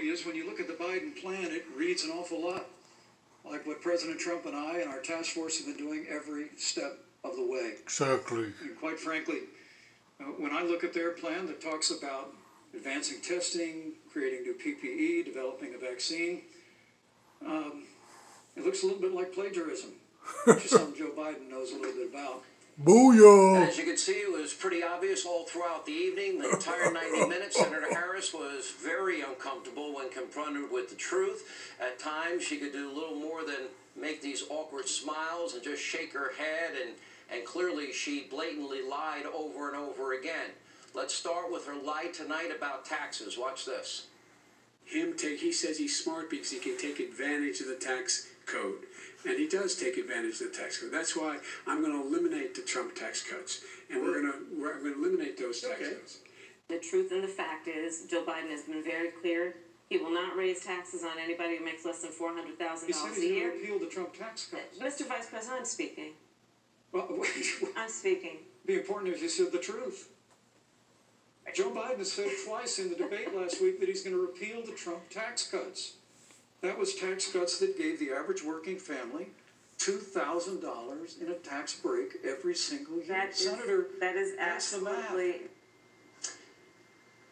reality is when you look at the Biden plan, it reads an awful lot like what President Trump and I and our task force have been doing every step of the way. Exactly. And quite frankly, when I look at their plan that talks about advancing testing, creating new PPE, developing a vaccine, it looks a little bit like plagiarism, which is something Joe Biden knows a little bit about. Booyah! As you can see, it was pretty obvious all throughout the evening. The entire 90 minutes, Senator Harris was very uncomfortable when confronted with the truth. At times, she could do little more than make these awkward smiles and just shake her head, and clearly she blatantly lied over and over again. Let's start with her lie tonight about taxes. Watch this. He says he's smart because he can take advantage of the tax code. And he does take advantage of the tax code. That's why I'm going to eliminate the Trump tax cuts. And we're going to eliminate those tax cuts. The truth and the fact is, Joe Biden has been very clear. He will not raise taxes on anybody who makes less than $400,000 He said a he's year. going to repeal the Trump tax cuts. Mr. Vice President, I'm speaking. Well, I'm speaking. it'd be important if you said the truth. Joe Biden said twice in the debate last week that he's going to repeal the Trump tax cuts. That was tax cuts that gave the average working family $2,000 in a tax break every single year. Senator, that is that's the math. absolutely.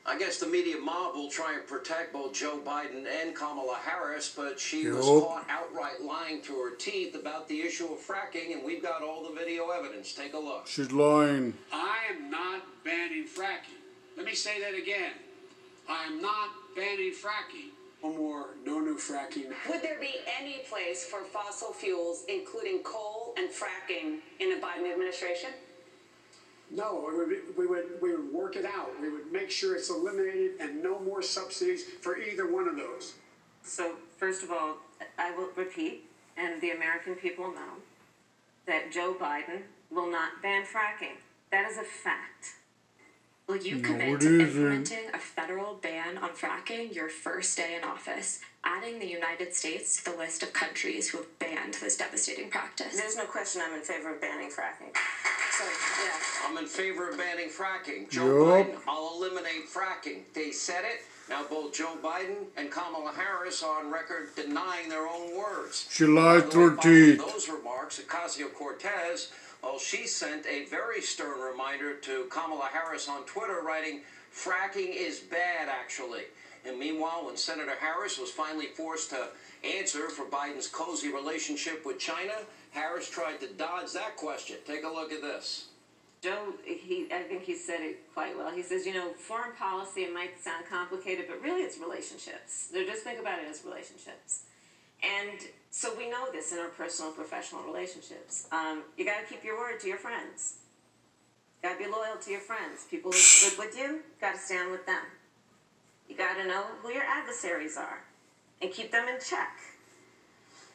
I guess the media mob will try and protect both Joe Biden and Kamala Harris, but she was Yup. caught outright lying through her teeth about the issue of fracking, and we've got all the video evidence. Take a look. She's lying. I am not banning fracking. Let me say that again. I am not banning fracking. No new fracking. Would there be any place for fossil fuels, including coal and fracking, in the Biden administration? No, we would work it out. We would make sure it's eliminated and no more subsidies for either one of those. So, first of all, I will repeat, and the American people know, that Joe Biden will not ban fracking. That is a fact. Will you No, commit it to isn't. implementing a federal ban on fracking your first day in office, adding the United States to the list of countries who have banned this devastating practice? There's no question I'm in favor of banning fracking. So, yeah. I'm in favor of banning fracking. Joe Yup. Biden, I'll eliminate fracking. They said it. Now both Joe Biden and Kamala Harris are on record denying their own words. She lied By the through way, her following teeth. those remarks, Ocasio-Cortez, well, she sent a very stern reminder to Kamala Harris on Twitter, writing, "Fracking is bad, actually." And meanwhile, when Senator Harris was finally forced to answer for Biden's cozy relationship with China, Harris tried to dodge that question. Take a look at this. Joe, I think he said it quite well. He says, foreign policy, it might sound complicated, but really it's relationships. Just think about it as relationships. And so we know this in our personal and professional relationships. You got to keep your word to your friends. You got to be loyal to your friends. People who stood with you, got to stand with them. You got to know who your adversaries are and keep them in check.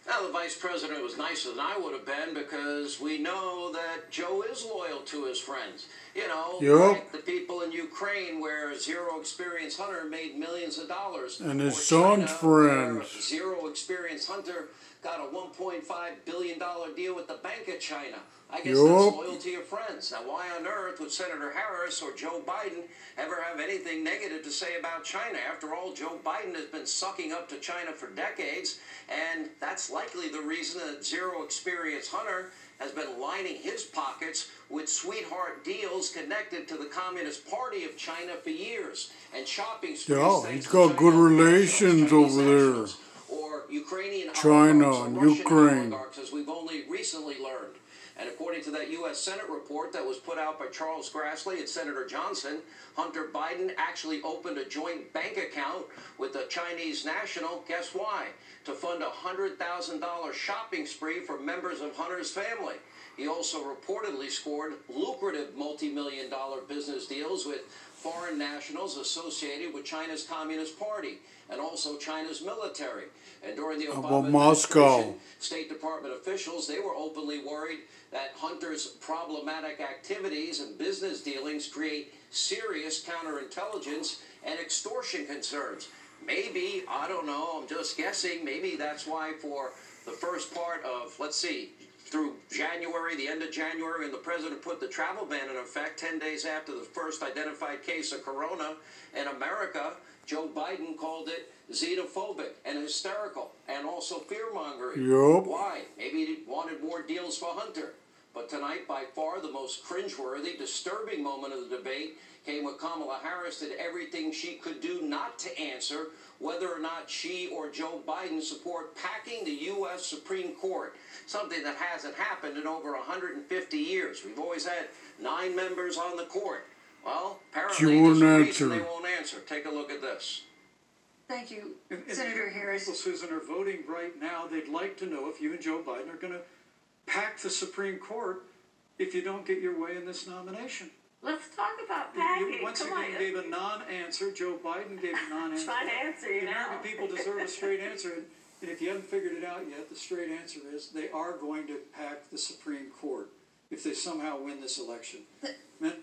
Now, the vice president was nicer than I would have been because we know that Joe is loyal to his friends. Yup. Like the people in Ukraine where Zero Experience Hunter made millions of dollars. And his or son's China, where friends. Zero Experience Hunter got a $1.5 billion deal with the Bank of China. I guess Yup. that's loyal to your friends. Now, why on earth would Senator Harris or Joe Biden ever have anything negative to say about China? After all, Joe Biden has been sucking up to China for decades, and that's likely the reason that Zero Experience Hunter has been lining his pockets with sweetheart deals connected to the Communist Party of China for years, and shopping sprees. Yeah, thanks he's to got good Chinese relations nationals, over there. nationals, or Ukrainian China oligarchs, or and Russian Ukraine. oligarchs, as we've only recently learned. And according to that U.S. Senate report that was put out by Charles Grassley and Senator Johnson, Hunter Biden actually opened a joint bank account with a Chinese national. Guess why? To fund a $100,000 shopping spree for members of Hunter's family. He also reportedly scored lucrative multi-million-dollar business deals with foreign nationals associated with China's Communist Party and also China's military. And during the Obama Moscow? administration, State Department officials, they were openly worried that Hunter's problematic activities and business dealings create serious counterintelligence and extortion concerns. Maybe, I don't know, I'm just guessing, maybe that's why for the first part of, let's see, through January, the end of January, when the president put the travel ban in effect 10 days after the first identified case of corona in America, Joe Biden called it xenophobic and hysterical and also fear-mongering. Yup. Why? Maybe he wanted more deals for Hunter. But tonight, by far, the most cringeworthy, disturbing moment of the debate came when Kamala Harris did everything she could do not to answer whether or not she or Joe Biden support packing the U.S. Supreme Court, something that hasn't happened in over 150 years. We've always had 9 members on the court. Well, apparently there's a reason they won't answer. Take a look at this. Thank you, Senator Harris. People, Susan, are voting right now. They'd like to know if you and Joe Biden are going to pack the Supreme Court if you don't get your way in this nomination. Let's talk about packing. Once Come again, on. gave a non-answer. Joe Biden gave a non-answer. Trying to answer you The now. American people deserve a straight answer. And if you haven't figured it out yet, the straight answer is they are going to pack the Supreme Court if they somehow win this election. Man,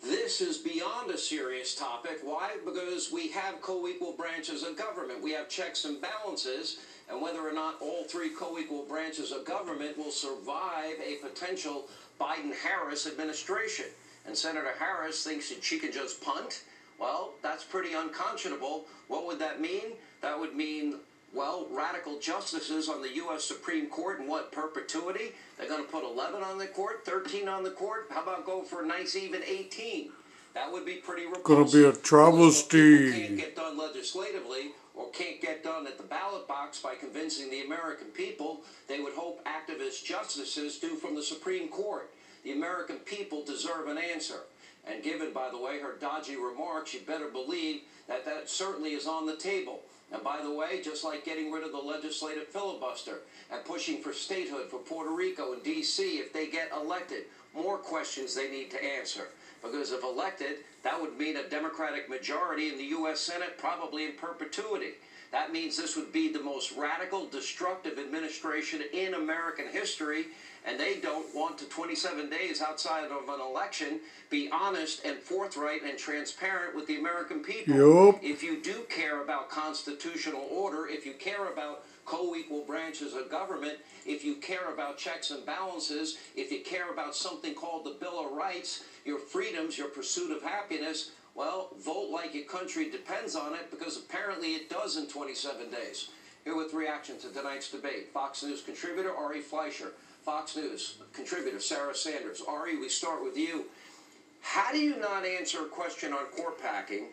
This is beyond a serious topic. Why? Because we have co-equal branches of government. We have checks and balances, and whether or not all 3 co-equal branches of government will survive a potential Biden-Harris administration. And Senator Harris thinks that she can just punt. Well, that's pretty unconscionable. What would that mean? That would mean, well, radical justices on the U.S. Supreme Court in what, perpetuity? They're going to put 11 on the court, 13 on the court? How about go for a nice even 18? That would be pretty repulsive. Gonna be a travesty. People can't get done legislatively or can't get done at the ballot box by convincing the American people. They would hope activist justices do from the Supreme Court. The American people deserve an answer. And given, by the way, her dodgy remarks, you better believe that that certainly is on the table. And by the way, just like getting rid of the legislative filibuster and pushing for statehood for Puerto Rico and D.C. if they get elected, more questions they need to answer. Because if elected, that would mean a Democratic majority in the U.S. Senate, probably in perpetuity. That means this would be the most radical, destructive administration in American history, and they don't want to 27 days outside of an election be honest and forthright and transparent with the American people. Yup. If you do care about constitutional order, if you care about co-equal branches of government, if you care about checks and balances, if you care about something called the Bill of Rights, your freedoms, your pursuit of happiness, well, vote like your country depends on it, because apparently it does in 27 days. Here with reaction to tonight's debate, Fox News contributor Ari Fleisher, Fox News contributor Sarah Sanders. Ari, we start with you. How do you not answer a question on court packing,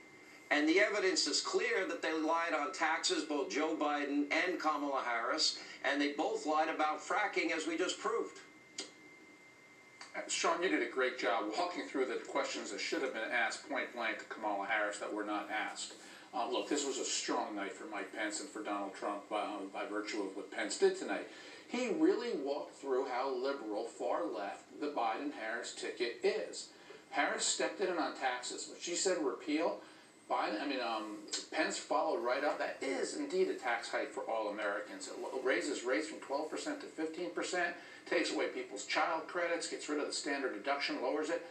and the evidence is clear that they lied on taxes, both Joe Biden and Kamala Harris, and they both lied about fracking, as we just proved? Sean, you did a great job walking through the questions that should have been asked point blank to Kamala Harris that were not asked. Look, this was a strong night for Mike Pence and for Donald Trump by virtue of what Pence did tonight. He really walked through how liberal, far left the Biden-Harris ticket is. Harris stepped in on taxes. When she said repeal, Pence followed right up. That is indeed a tax hike for all Americans. It raises rates from 12% to 15%, takes away people's child credits, gets rid of the standard deduction, lowers it.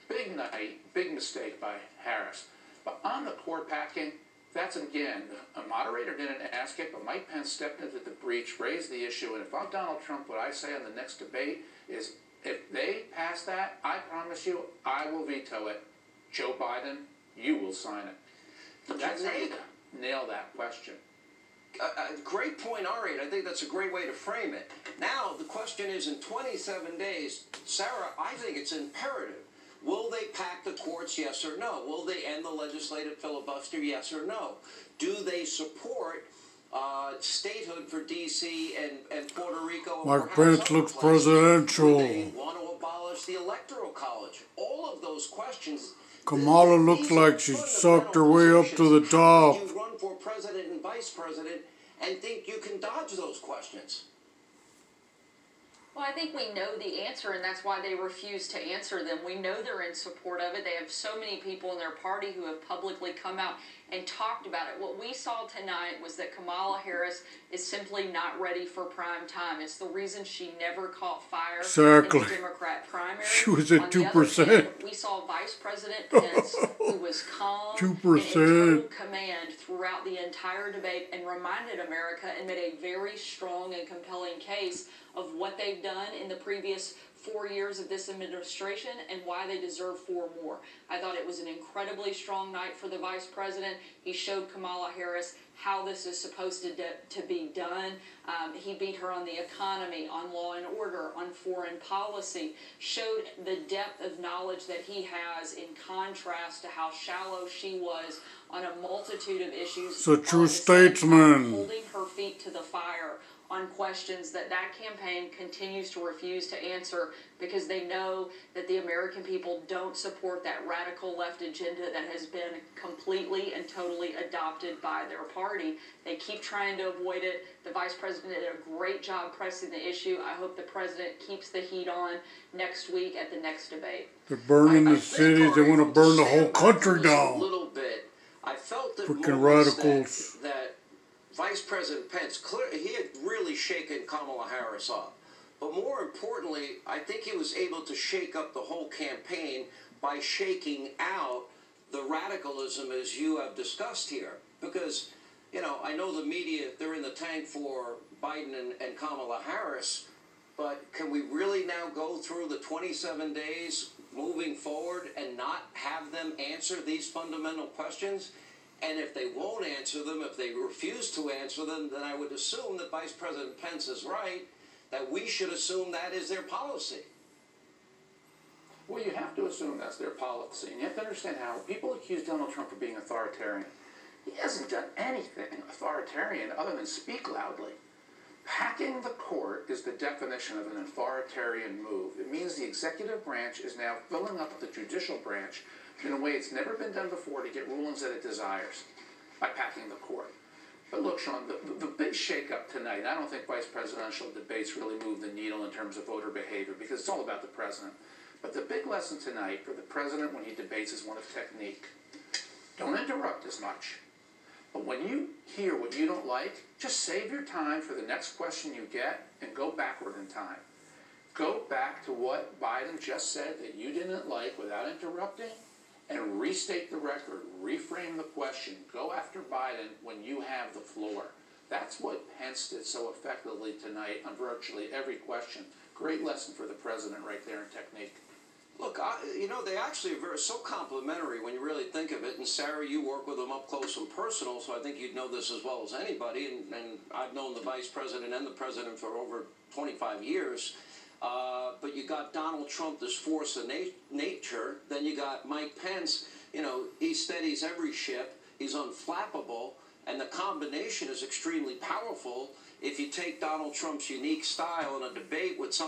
Big night, big mistake by Harris. But on the court packing, that's, again, a moderator didn't ask it, but Mike Pence stepped into the breach, raised the issue, and if I'm Donald Trump, what I say on the next debate is, if they pass that, I promise you, I will veto it. Joe Biden, you will sign it. That's how you nail that question. Great point, Ari, and I think that's a great way to frame it. Now, the question is, in 27 days, Sarah, I think it's imperative. Will they pack the courts, yes or no? Will they end the legislative filibuster, yes or no? Do they support statehood for D.C. and Puerto Rico? Mike Pence looks presidential. Do they want to abolish the Electoral College? All of those questions. Kamala looks like she sucked her way up to the top. How do you run for president and vice president and think you can dodge those questions? Well, I think we know the answer, and that's why they refuse to answer them. We know they're in support of it. They have so many people in their party who have publicly come out and talked about it. What we saw tonight was that Kamala Harris is simply not ready for prime time. It's the reason she never caught fire in the Democrat primary. She was at 2%. We saw Vice President Pence, who was calm 2%. and in total command throughout the entire debate, and reminded America and made a very strong and compelling case of what they've done in the previous 4 years of this administration and why they deserve 4 more. I thought it was an incredibly strong night for the vice president. He showed Kamala Harris how this is supposed to be done. He beat her on the economy, on law and order, on foreign policy, showed the depth of knowledge that he has in contrast to how shallow she was on a multitude of issues. It's a true statesman. Holding her feet to the fire on questions that campaign continues to refuse to answer because they know that the American people don't support that radical left agenda that has been completely and totally adopted by their party. They keep trying to avoid it. The vice president did a great job pressing the issue. I hope the president keeps the heat on next week at the next debate. They're burning the cities. They want to burn the whole country down. A little bit. I felt that freaking radicals. that Vice President Pence, he had really shaken Kamala Harris up. But more importantly, I think he was able to shake up the whole campaign by shaking out the radicalism as you have discussed here. Because, you know, I know the media, they're in the tank for Biden and Kamala Harris, but can we really now go through the 27 days moving forward and not have them answer these fundamental questions? And if they won't answer them, if they refuse to answer them, then I would assume that Vice President Pence is right, that we should assume that is their policy. Well, you have to assume that's their policy. And you have to understand how people accuse Donald Trump of being authoritarian. He hasn't done anything authoritarian other than speak loudly. Packing the court is the definition of an authoritarian move. It means the executive branch is now filling up the judicial branch in a way it's never been done before to get rulings that it desires by packing the court. But look, Sean, the big shakeup tonight, I don't think vice presidential debates really move the needle in terms of voter behavior because it's all about the president. But the big lesson tonight for the president when he debates is one of technique. Don't interrupt as much. But when you hear what you don't like, just save your time for the next question you get and go backward in time. Go back to what Biden just said that you didn't like without interrupting and restate the record, reframe the question, go after Biden when you have the floor. That's what Pence did so effectively tonight on virtually every question. Great lesson for the president right there in technique. Look, you know, they actually are so complimentary when you really think of it. And Sarah, you work with them up close and personal, so I think you'd know this as well as anybody. And I've known the vice president and the president for over 25 years. But you got Donald Trump, this force of nature. Then you got Mike Pence. You know, he steadies every ship. He's unflappable. And the combination is extremely powerful if you take Donald Trump's unique style in a debate with some